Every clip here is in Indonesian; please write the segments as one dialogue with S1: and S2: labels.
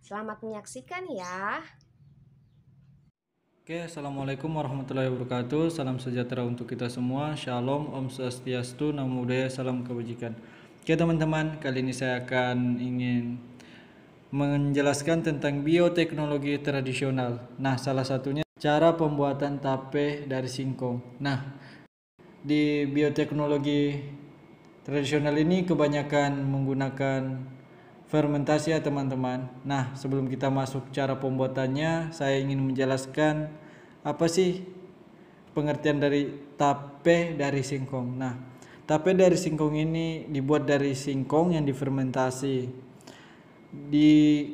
S1: Selamat menyaksikan ya.
S2: Oke, assalamualaikum warahmatullahi wabarakatuh. Salam sejahtera untuk kita semua. Shalom, Om Swastiastu, Namo Buddhaya, salam kebajikan. Oke teman-teman, kali ini saya akan ingin menjelaskan tentang bioteknologi tradisional. Nah, salah satunya cara pembuatan tape dari singkong. Nah, di bioteknologi tradisional ini kebanyakan menggunakan fermentasi ya teman-teman. Nah, sebelum kita masuk cara pembuatannya, saya ingin menjelaskan apa sih pengertian dari tape dari singkong. Nah, tape dari singkong ini dibuat dari singkong yang difermentasi.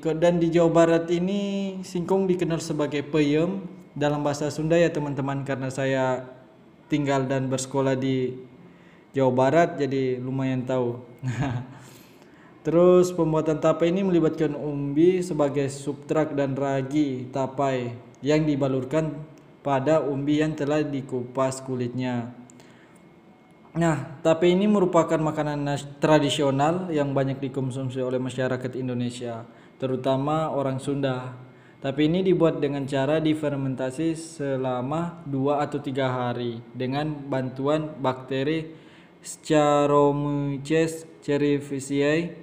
S2: Dan di Jawa Barat ini singkong dikenal sebagai peyem dalam bahasa Sunda ya teman-teman, karena saya tinggal dan bersekolah di Jawa Barat jadi lumayan tahu. Terus pembuatan tape ini melibatkan umbi sebagai substrat dan ragi tapai yang dibalurkan pada umbi yang telah dikupas kulitnya. Nah, tape ini merupakan makanan tradisional yang banyak dikonsumsi oleh masyarakat Indonesia, terutama orang Sunda. Tape ini dibuat dengan cara difermentasi selama 2 atau 3 hari dengan bantuan bakteri Saccharomyces cerevisiae,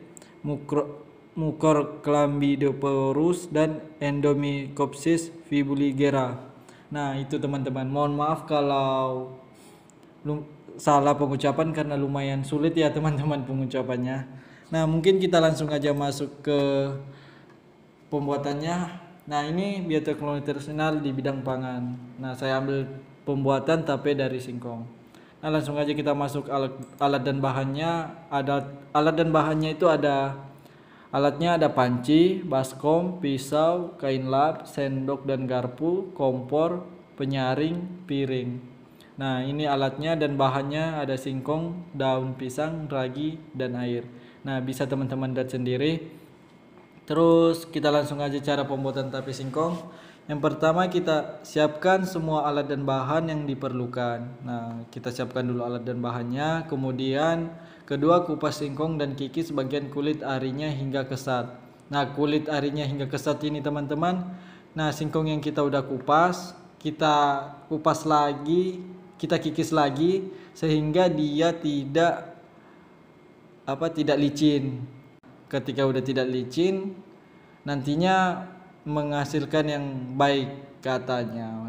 S2: Mucorclambidoporus dan Endomycopsis fibuligera. Nah, itu teman-teman. Mohon maaf kalau salah pengucapan karena lumayan sulit ya teman-teman pengucapannya. Nah, mungkin kita langsung aja masuk ke pembuatannya. Nah, ini bioteknologi tradisional di bidang pangan. Nah, saya ambil pembuatan tape dari singkong. Nah, langsung aja kita masuk alat dan bahannya. Alat dan bahannya itu alatnya ada panci, baskom, pisau, kain lap, sendok dan garpu, kompor, penyaring, piring. Nah, ini alatnya dan bahannya ada singkong, daun pisang, ragi, dan air. Nah, bisa teman-teman lihat sendiri. Terus kita langsung aja cara pembuatan tape singkong. Yang pertama kita siapkan semua alat dan bahan yang diperlukan. Nah, kita siapkan dulu alat dan bahannya. Kemudian kedua kupas singkong dan kikis bagian kulit arinya hingga kesat. Nah, kulit arinya hingga kesat ini teman-teman. Nah, singkong yang kita udah kupas, kita kupas lagi, kita kikis lagi sehingga dia tidak licin. Ketika udah tidak licin, nantinya menghasilkan yang baik katanya.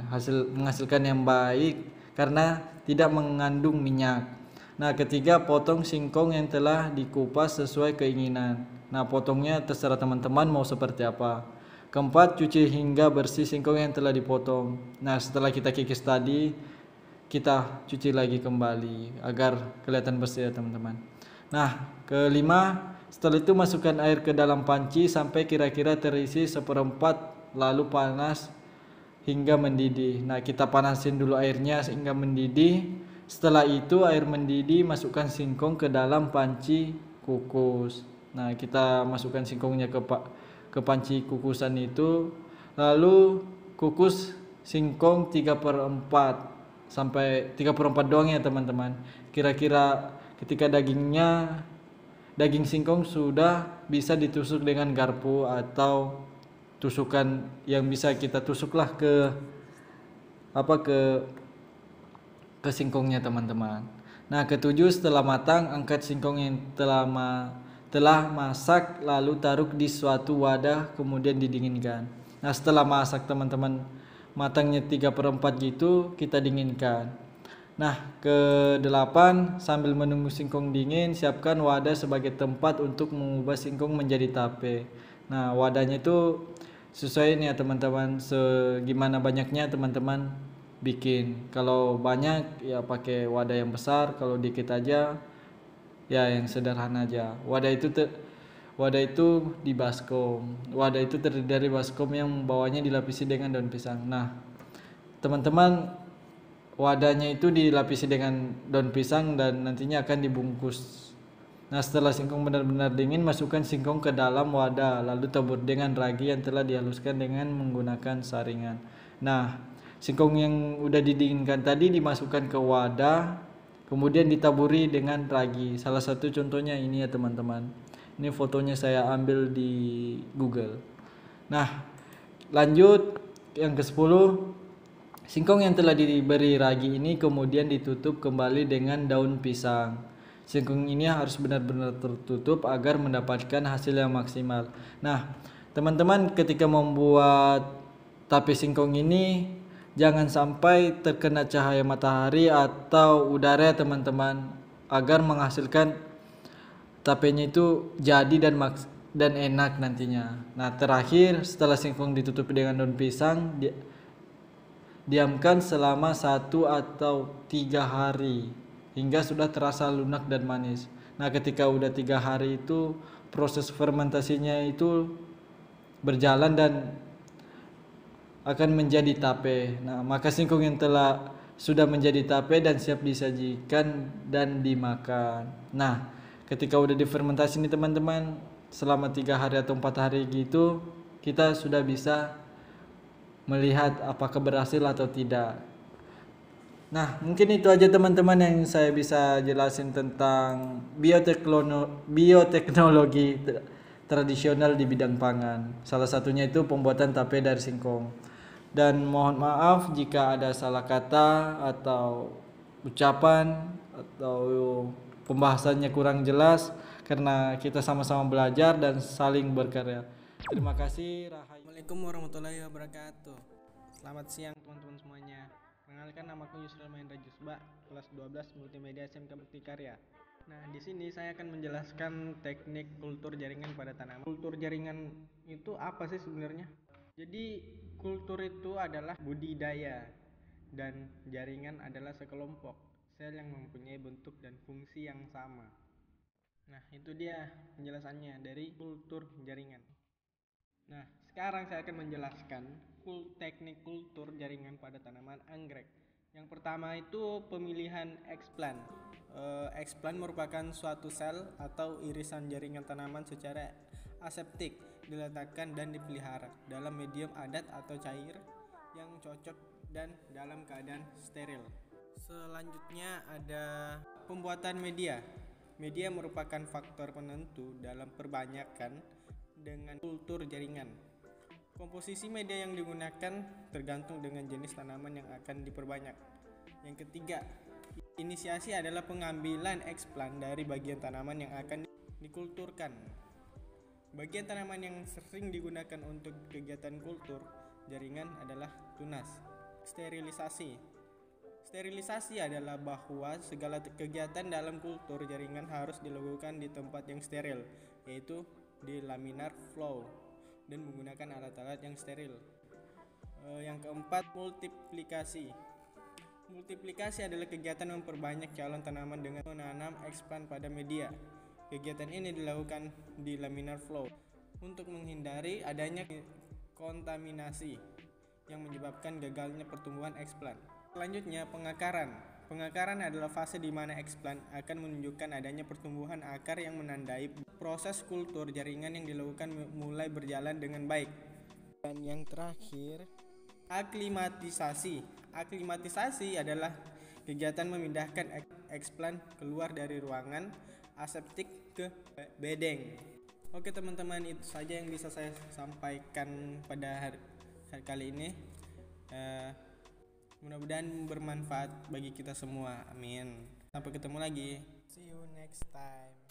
S2: Menghasilkan yang baik karena tidak mengandung minyak. Nah, ketiga, potong singkong yang telah dikupas sesuai keinginan. Nah, potongnya terserah teman-teman mau seperti apa. Keempat, cuci hingga bersih singkong yang telah dipotong. Nah, setelah kita kikis tadi, kita cuci lagi kembali agar kelihatan bersih ya teman-teman. Nah, kelima, setelah itu masukkan air ke dalam panci sampai kira-kira terisi seperempat, lalu panas hingga mendidih. Nah, kita panasin dulu airnya sehingga mendidih. Setelah itu air mendidih, masukkan singkong ke dalam panci kukus. Nah, kita masukkan singkongnya ke panci kukusan itu, lalu kukus singkong 3/4 sampai 3/4 doang ya teman-teman. Kira-kira ketika daging singkong sudah bisa ditusuk dengan garpu atau tusukan yang bisa kita tusuklah apa ke singkongnya teman-teman. Nah, ketujuh, setelah matang angkat singkong yang telah masak lalu taruh di suatu wadah kemudian didinginkan. Nah, setelah masak teman-teman matangnya 3/4 gitu kita dinginkan. Nah, ke-8, sambil menunggu singkong dingin, siapkan wadah sebagai tempat untuk mengubah singkong menjadi tape. Nah, wadahnya itu sesuai nih ya teman-teman, segimana banyaknya teman-teman bikin. Kalau banyak ya pakai wadah yang besar, kalau dikit aja ya yang sederhana aja. Wadah itu di baskom. Wadah itu terdiri dari baskom yang bawahnya dilapisi dengan daun pisang. Nah, teman-teman, wadahnya itu dilapisi dengan daun pisang dan nantinya akan dibungkus. Nah, setelah singkong benar-benar dingin, masukkan singkong ke dalam wadah, lalu tabur dengan ragi yang telah dihaluskan dengan menggunakan saringan. Nah, singkong yang udah didinginkan tadi dimasukkan ke wadah, kemudian ditaburi dengan ragi. Salah satu contohnya ini ya teman-teman. Ini fotonya saya ambil di Google. Nah, lanjut yang ke-10. Singkong yang telah diberi ragi ini kemudian ditutup kembali dengan daun pisang. Singkong ini harus benar-benar tertutup agar mendapatkan hasil yang maksimal. Nah, teman-teman ketika membuat tape singkong ini jangan sampai terkena cahaya matahari atau udara ya teman-teman, agar menghasilkan tapenya itu jadi dan enak nantinya. Nah, terakhir setelah singkong ditutupi dengan daun pisang, diamkan selama 1 atau 3 hari hingga sudah terasa lunak dan manis. Nah, ketika udah 3 hari itu proses fermentasinya itu berjalan dan akan menjadi tape. Nah, maka singkong yang telah sudah menjadi tape dan siap disajikan dan dimakan. Nah, ketika udah difermentasi nih teman-teman, selama 3 hari atau 4 hari gitu, kita sudah bisa melihat apakah berhasil atau tidak. Nah, mungkin itu aja teman-teman yang saya bisa jelasin tentang bioteknologi tradisional di bidang pangan. Salah satunya itu pembuatan tape dari singkong. Dan mohon maaf jika ada salah kata atau ucapan atau pembahasannya kurang jelas, karena kita sama-sama belajar dan saling berkarya. Terima kasih.
S3: Assalamualaikum warahmatullahi wabarakatuh. Selamat siang teman-teman semuanya. Perkenalkan, namaku Yusril Mahendra Jusba, kelas 12 Multimedia SMK Bakti Karya. Nah, di sini saya akan menjelaskan teknik kultur jaringan pada tanaman. Kultur jaringan itu apa sih sebenarnya? Jadi, kultur itu adalah budidaya dan jaringan adalah sekelompok sel yang mempunyai bentuk dan fungsi yang sama. Nah, itu dia penjelasannya dari kultur jaringan. Nah, sekarang saya akan menjelaskan teknik kultur jaringan pada tanaman anggrek. Yang pertama itu pemilihan explant. Explant merupakan suatu sel atau irisan jaringan tanaman secara aseptik, diletakkan dan dipelihara dalam medium adat atau cair yang cocok dan dalam keadaan steril. Selanjutnya ada pembuatan media. Media merupakan faktor penentu dalam perbanyakan dengan kultur jaringan. Komposisi media yang digunakan tergantung dengan jenis tanaman yang akan diperbanyak. Yang ketiga, inisiasi adalah pengambilan explant dari bagian tanaman yang akan dikulturkan. Bagian tanaman yang sering digunakan untuk kegiatan kultur jaringan adalah tunas. Sterilisasi. Sterilisasi adalah bahwa segala kegiatan dalam kultur jaringan harus dilakukan di tempat yang steril, yaitu di laminar flow dan menggunakan alat-alat yang steril. Yang keempat, multiplikasi. Multiplikasi adalah kegiatan memperbanyak calon tanaman dengan menanam explant pada media. Kegiatan ini dilakukan di laminar flow untuk menghindari adanya kontaminasi yang menyebabkan gagalnya pertumbuhan explant. Selanjutnya, pengakaran. Pengakaran adalah fase di mana explant akan menunjukkan adanya pertumbuhan akar yang menandai proses kultur jaringan yang dilakukan mulai berjalan dengan baik. Dan yang terakhir, aklimatisasi. Aklimatisasi adalah kegiatan memindahkan explant keluar dari ruangan aseptik ke bedeng. Oke teman-teman, itu saja yang bisa saya sampaikan pada hari kali ini. Mudah-mudahan bermanfaat bagi kita semua. Amin. Sampai ketemu lagi. See you next time.